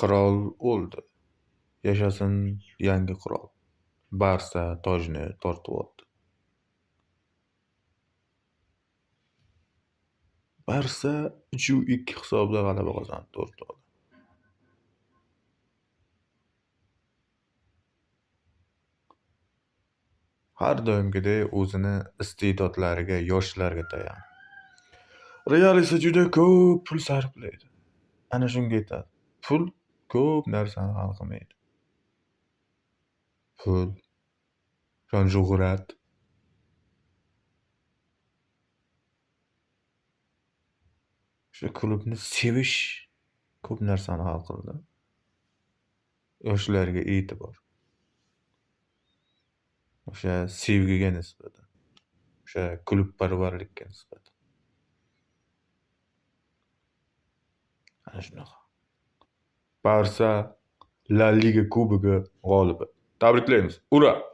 Qirol o'ldi. Yashasin yangi qirol. Barsa tojni tortib oldi. Barsa 3-2 hisobda g'alaba qozondi o'rtoqlar. Har doimgidek o'zini iste'dodlariga, yoshlarga tayanib. Real esa juda ko'p pul sarflaydi. Ana shunga yetadi. Pul ko'p narsani hal qilmaydi. Pul, shon-shuhrat, o'sha klubni sevish ko'p narsani hal qildi. Yoshlarga e'tibor, o'sha sevgiga nisbatan, o'sha klubparvarlikka nisbatan. Ana shunaqa. Barsa La Liga Kubogi g'olibi. Tabriklaymiz. Ura!